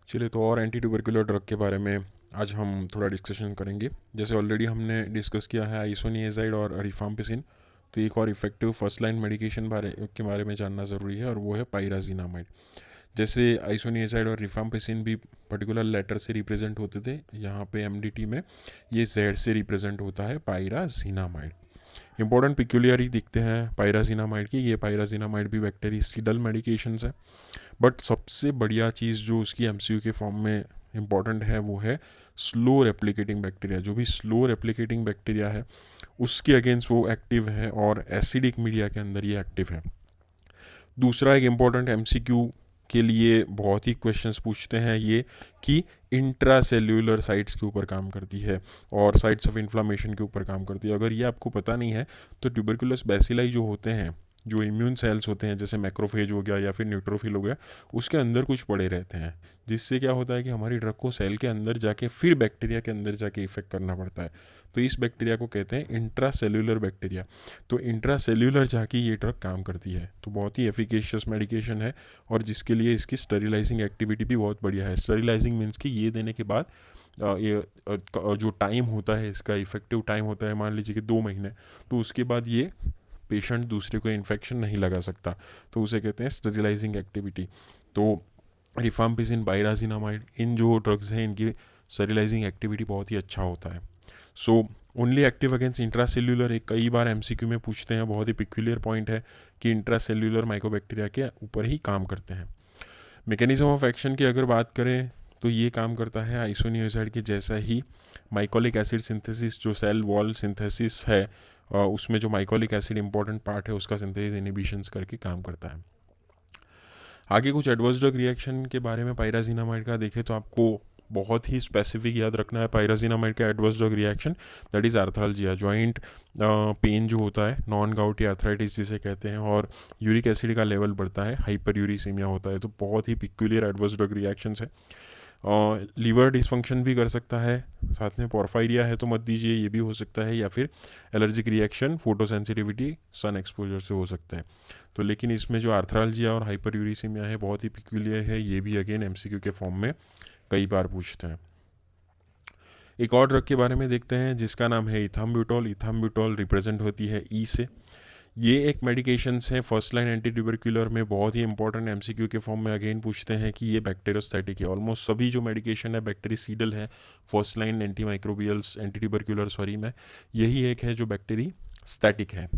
चलिए, तो और एंटी ट्यूबरकुलर ड्रग के बारे में आज हम थोड़ा डिस्कशन करेंगे। जैसे ऑलरेडी हमने डिस्कस किया है आइसोनिएजाइड और रिफाम्पिसिन, तो एक और इफेक्टिव फर्स्ट लाइन मेडिकेशन के बारे में जानना ज़रूरी है, और वो है पायराजिनामाइड। जैसे आइसोनिएजाइड और रिफाम्पिसिन भी पर्टिकुलर लेटर से रिप्रेजेंट होते थे, यहाँ पे एमडीटी में ये जेड से रिप्रेजेंट होता है पायराजिनामाइड। इंपॉर्टेंट पिक्यूलियरिटी दिखते हैं पायराजिनामाइड की। ये पायराजिनामाइड भी बैक्टीरियासिडल मेडिकेशंस है, बट सबसे बढ़िया चीज़ जो उसकी एमसीयू के फॉर्म में इम्पॉर्टेंट है वो है स्लो रेप्लिकेटिंग बैक्टीरिया। जो भी स्लो रेप्लिकेटिंग बैक्टीरिया है उसके अगेंस्ट वो एक्टिव है, और एसिडिक मीडिया के अंदर ये एक्टिव है। दूसरा एक इम्पॉर्टेंट एमसीक्यू के लिए बहुत ही क्वेश्चंस पूछते हैं ये कि इंट्रा सेल्यूलर साइट्स के ऊपर काम करती है और साइट्स ऑफ इन्फ्लामेशन के ऊपर काम करती है। अगर ये आपको पता नहीं है तो ट्यूबरकुलस बैसिलाई जो होते हैं, जो इम्यून सेल्स होते हैं, जैसे मैक्रोफेज हो गया या फिर न्यूट्रोफिल हो गया, उसके अंदर कुछ पड़े रहते हैं, जिससे क्या होता है कि हमारी ड्रग को सेल के अंदर जाके फिर बैक्टीरिया के अंदर जाके इफेक्ट करना पड़ता है। तो इस बैक्टीरिया को कहते हैं इंट्रा सेल्यूलर बैक्टीरिया। तो इंट्रा सेल्यूलर जाके ये ड्रग काम करती है, तो बहुत ही एफिकेशियस मेडिकेशन है, और जिसके लिए इसकी स्टरीलाइजिंग एक्टिविटी भी बहुत बढ़िया है। स्टरीलाइजिंग मीन्स कि ये देने के बाद जो टाइम होता है, इसका इफेक्टिव टाइम होता है मान लीजिए कि 2 महीने, तो उसके बाद ये पेशेंट दूसरे को इन्फेक्शन नहीं लगा सकता, तो उसे कहते हैं स्टरीलाइजिंग एक्टिविटी। तो रिफाम्पिसिन, पायराजिनामाइड, इन जो ड्रग्स हैं इनकी स्टरीलाइजिंग एक्टिविटी बहुत ही अच्छा होता है। So only active against intracellular, एक कई बार एमसीक्यू में पूछते हैं, बहुत ही पिक्यूलियर पॉइंट है कि इंट्रासेल्यूलर माइकोबैक्टीरिया के ऊपर ही काम करते हैं। मैकेनिज्म ऑफ एक्शन की अगर बात करें तो ये काम करता है आइसोनियोसाइड के जैसा ही। माइकोलिक एसिड सिंथेसिस, जो सेल वॉल सिंथेसिस है, उसमें जो माइकोलिक एसिड इंपॉर्टेंट पार्ट है उसका सिंथेसिस इनिबिशंस करके काम करता है। आगे कुछ एडवर्स ड्रग रिएक्शन के बारे में पायराजिनामाइड का देखें तो आपको बहुत ही स्पेसिफिक याद रखना है पायराजिनामाइड का adverse drug reaction, that is arthralgia, joint pain जो होता है, नॉन गाउटी आर्थराइटिस जिसे कहते हैं, और यूरिक एसिड का लेवल बढ़ता है, हाइपर यूरिसीमिया होता है। तो बहुत ही पिक्यूलियर एडवर्स ड्रग रिएक्शंस है। लीवर डिसफंक्शन भी कर सकता है, साथ में पोरफायरिया है तो मत दीजिए, ये भी हो सकता है, या फिर allergic reaction, photosensitivity, sun exposure से हो सकता है। तो लेकिन इसमें जो आर्थरालजिया और हाइपर यूरिसीमिया है बहुत ही पिक्यूलियर है, ये भी अगेन एमसीक्यू के फॉर्म में कई बार पूछते हैं। एक और ड्रग के बारे में देखते हैं जिसका नाम है इथाम्ब्यूटोल। इथाम्ब्यूटोल रिप्रेजेंट होती है ई से। ये एक मेडिकेशंस है फर्स्ट लाइन एंटी ट्यूबरकुलर में, बहुत ही इंपॉर्टेंट एमसीक्यू के फॉर्म में अगेन पूछते हैं कि ये बैक्टीरियोस्टैटिक है। ऑलमोस्ट सभी जो मेडिकेशन है बैक्टीरिसीडल है, first line anti microbials anti tubercular sorry में, यही एक है जो बैक्टीरियोस्टैटिक है।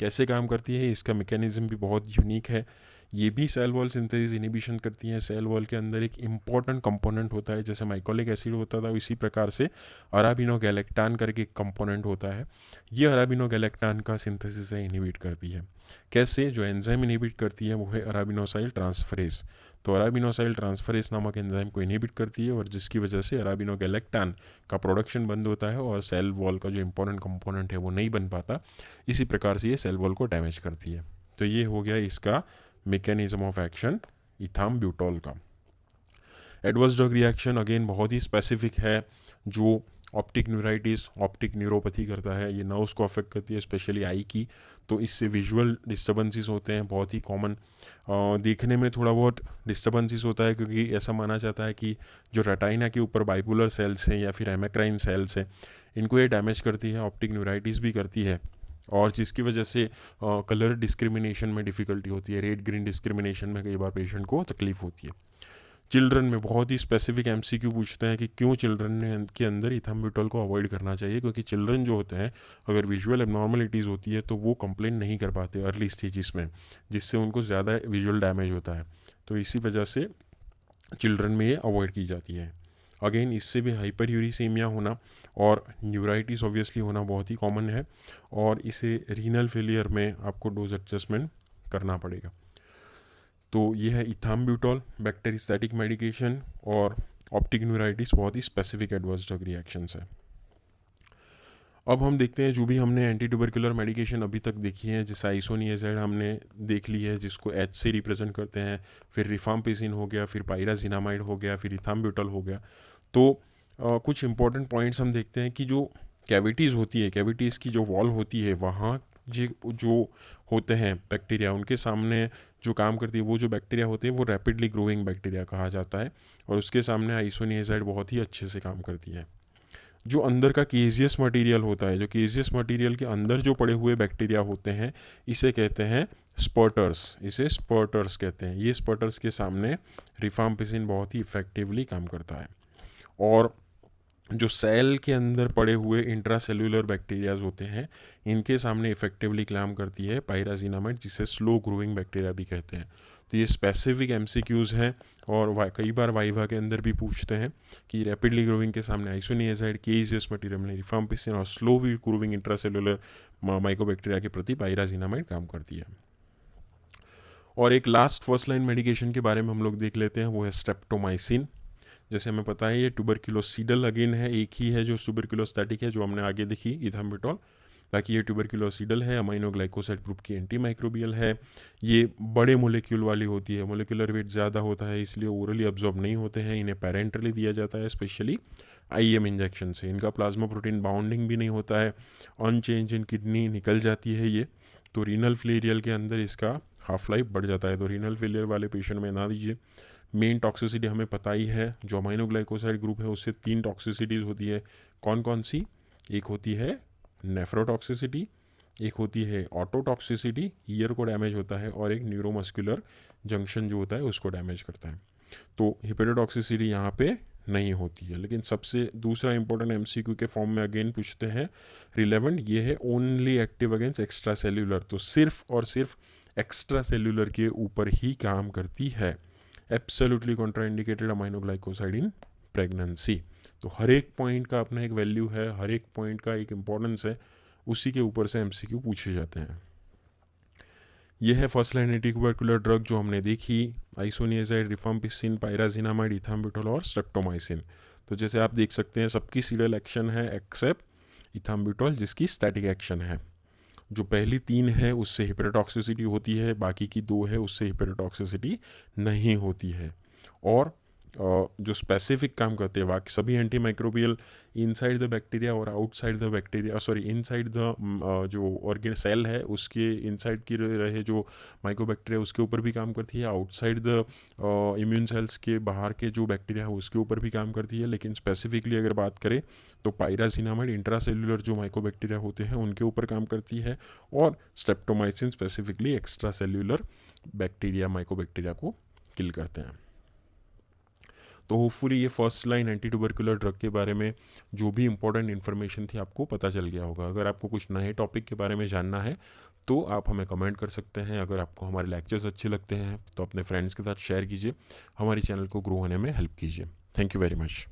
कैसे काम करती है, इसका मैकेनिज्म भी बहुत यूनिक है। ये भी सेल वॉल सिंथेसिस इनिबिशन करती है। सेल वॉल के अंदर एक इंपॉर्टेंट कंपोनेंट होता है, जैसे माइकोलिक एसिड होता था इसी प्रकार से अराबिनोगैलेक्टान करके एक कंपोनेंट होता है। ये अराबिनोगैलेक्टान का सिंथेसिस है इनिबिट करती है। कैसे, जो एंजाइम इनिबिट करती है वो है अराबिनोसाइल ट्रांसफरेज। तो अराबिनोसाइल ट्रांसफरेज नामक एंजाइम को इनिबिट करती है, और जिसकी वजह से अराबिनोगैलेक्टान का प्रोडक्शन बंद होता है और सेल वॉल का जो इंपॉर्टेंट कंपोनेंट है वो नहीं बन पाता। इसी प्रकार से ये सेल वॉल को डैमेज करती है। तो ये हो गया इसका मैकेनिज्म ऑफ एक्शन इथाम्ब्यूटोल का। एडवर्स ड्रग रिएक्शन अगेन बहुत ही स्पेसिफिक है, जो ऑप्टिक न्यूराइटिस, ऑप्टिक न्यूरोपैथी करता है, ये नर्व्स को अफेक्ट करती है, स्पेशली आई की। तो इससे विजुअल डिस्टर्बेंसेस होते हैं, बहुत ही कॉमन। देखने में थोड़ा बहुत डिस्टर्बेंसेस होता है, क्योंकि ऐसा माना जाता है कि जो रेटाइना के ऊपर बाइपोलर सेल्स हैं या फिर एमेक्राइन सेल्स हैं, इनको ये डैमेज करती है, ऑप्टिक न्यूराइटिस भी करती है, और जिसकी वजह से कलर डिस्क्रिमिनेशन में डिफ़िकल्टी होती है, रेड ग्रीन डिस्क्रिमिनेशन में कई बार पेशेंट को तकलीफ होती है। चिल्ड्रन में बहुत ही स्पेसिफिक एमसीक्यू पूछते हैं कि क्यों चिल्ड्रन के अंदर इथाम्ब्यूटोल को अवॉइड करना चाहिए, क्योंकि चिल्ड्रन जो होते हैं अगर विजुअल एबनॉर्मलिटीज़ होती है तो वो कंप्लेन नहीं कर पाते अर्ली स्टेजेस में, जिससे उनको ज़्यादा विजुअल डैमेज होता है। तो इसी वजह से चिल्ड्रन में ये अवॉइड की जाती है। अगेन इससे भी हाइपर यूरिसीमिया होना और न्यूराइटिस ऑब्वियसली होना बहुत ही कॉमन है, और इसे रीनल फेलियर में आपको डोज एडजस्टमेंट करना पड़ेगा। तो ये है इथाम्ब्यूटोल, बैक्टीरियोस्टैटिक मेडिकेशन, और ऑप्टिक न्यूराइटिस बहुत ही स्पेसिफिक एडवर्स ड्रग रिएक्शंस है। अब हम देखते हैं जो भी हमने एंटी ट्यूबरकुलर मेडिकेशन अभी तक देखी है, जैसे आइसोनिएजाइड हमने देख ली है जिसको एच से रिप्रेजेंट करते हैं, फिर रिफाम्पिसिन हो गया, फिर पायराजिनामाइड हो गया, फिर इथाम्ब्यूटोल हो गया। तो कुछ इंपॉर्टेंट पॉइंट्स हम देखते हैं कि जो कैविटीज़ होती है, कैविटीज़ की जो वॉल होती है, वहाँ जो होते हैं बैक्टीरिया, उनके सामने जो काम करती है, वो जो बैक्टीरिया होते हैं वो रैपिडली ग्रोइंग बैक्टीरिया कहा जाता है, और उसके सामने आइसोनियाज़ाइड बहुत ही अच्छे से काम करती है। जो अंदर का केजियस मटेरियल होता है, जो केजियस मटेरियल के अंदर जो पड़े हुए बैक्टीरिया होते हैं, इसे कहते हैं स्पर्टर्स, इसे स्पर्टर्स कहते हैं। ये स्पर्टर्स के सामने रिफाम्पिसिन बहुत ही इफेक्टिवली काम करता है। और जो सेल के अंदर पड़े हुए इंट्रासेल्यूलर बैक्टीरियाज होते हैं, इनके सामने इफेक्टिवली काम करती है पायराजिनामाइड, जिसे स्लो ग्रोइंग बैक्टीरिया भी कहते हैं। तो ये स्पेसिफिक एमसीक्यूज़ हैं, और कई बार वाइवा के अंदर भी पूछते हैं कि रैपिडली ग्रोइंग के सामने आइसोनियाज़ाइड, केजियस मटेरियल में रिफाम्पिसिन और स्लो ग्रोइंग इंट्रासेल्यूलर माइकोबैक्टीरिया के प्रति पायराजिनामाइड काम करती है। और एक लास्ट फर्स्ट लाइन मेडिकेशन के बारे में हम लोग देख लेते हैं, वो है स्ट्रेप्टोमाइसिन। जैसे हमें पता है ये ट्यूबरक्यूलोसिडल अगेन है, एक ही है जो ट्यूबरक्यूलोस्टैटिक है, जो हमने आगे देखी इथाम्बुटोल। बाकी ये ट्यूबरक्यूलोसिडल है, अमाइनो ग्लाइकोसाइड ग्रुप की एंटी माइक्रोबियल है। ये बड़े मोलिक्यूल वाली होती है, मोलिकुलर वेट ज़्यादा होता है, इसलिए ओरली अब्जॉर्ब नहीं होते हैं। इन्हें पेरेंटली दिया जाता है, स्पेशली आईएम इंजेक्शन से। इनका प्लाज्मा प्रोटीन बाउंडिंग भी नहीं होता है, अनचेंज इन किडनी निकल जाती है ये। तो रीनल फेलियर के अंदर इसका हाफ लाइफ बढ़ जाता है, तो रीनल फेलियर वाले पेशेंट में ना दीजिए। मेन टॉक्सिसिटी हमें पता ही है, जो अमाइनो ग्लाइकोसाइड ग्रुप है उससे 3 टॉक्सिसिटीज़ होती है। कौन कौन सी? एक होती है नेफ्रोटॉक्सिसिटी, एक होती है ऑटोटॉक्सिसिटी, ईयर को डैमेज होता है, और एक न्यूरोमस्कुलर जंक्शन जो होता है उसको डैमेज करता है। तो हिपेटोटॉक्सिसिटी यहाँ पे नहीं होती है। लेकिन सबसे दूसरा इंपॉर्टेंट एमसीक्यू के फॉर्म में अगेन पूछते हैं रिलेवेंट, ये है only active against extra cellular. तो सिर्फ और सिर्फ एक्स्ट्रा सेल्यूलर के ऊपर ही काम करती है। Absolutely contraindicated amino glycoside in pregnancy. तो हर एक पॉइंट का अपना एक वैल्यू है, हर एक पॉइंट का एक इम्पोर्टेंस है, उसी के ऊपर से एमसीक्यू पूछे जाते हैं। यह है फर्स्ट लाइन एंटीट्यूबरकुलर ड्रग जो हमने देखी, आइसोनियाज़ाइड, रिफाम्पिसिन, पायराजिनामाइड, इथाम्बुटोल और स्ट्रेप्टोमाइसिन। तो जैसे आप देख सकते हैं सबकी सीरियल एक्शन है एक्सेप्ट इथाम्बुटोल, जिसकी स्टैटिक एक्शन है। जो पहली 3 है उससे हिपेटोटॉक्सिसिटी होती है, बाकी की 2 है उससे हिपेटोटॉक्सिसिटी नहीं होती है। और जो स्पेसिफिक काम करते हैं बाकी सभी anti microbial inside the bacteria और outside the bacteria, sorry inside the जो ऑर्गेन सेल है उसके इनसाइड की रहे जो माइक्रोबैक्टीरिया उसके ऊपर भी काम करती है, आउटसाइड द इम्यून सेल्स के बाहर के जो बैक्टीरिया है उसके ऊपर भी काम करती है। लेकिन स्पेसिफिकली अगर बात करें तो पायरासिनामाइड इंट्रासेल्युलर जो माइक्रोबैक्टीरिया होते हैं उनके ऊपर काम करती है, और streptomycin specifically extra cellular bacteria mycobacteria को किल करते हैं। तो होपफुली ये first line anti tubercular drug के बारे में जो भी इंपॉर्टेंट इन्फॉर्मेशन थी आपको पता चल गया होगा। अगर आपको कुछ नए टॉपिक के बारे में जानना है तो आप हमें कमेंट कर सकते हैं। अगर आपको हमारे लेक्चर्स अच्छे लगते हैं तो अपने फ्रेंड्स के साथ शेयर कीजिए, हमारे चैनल को ग्रो होने में हेल्प कीजिए। Thank you very much.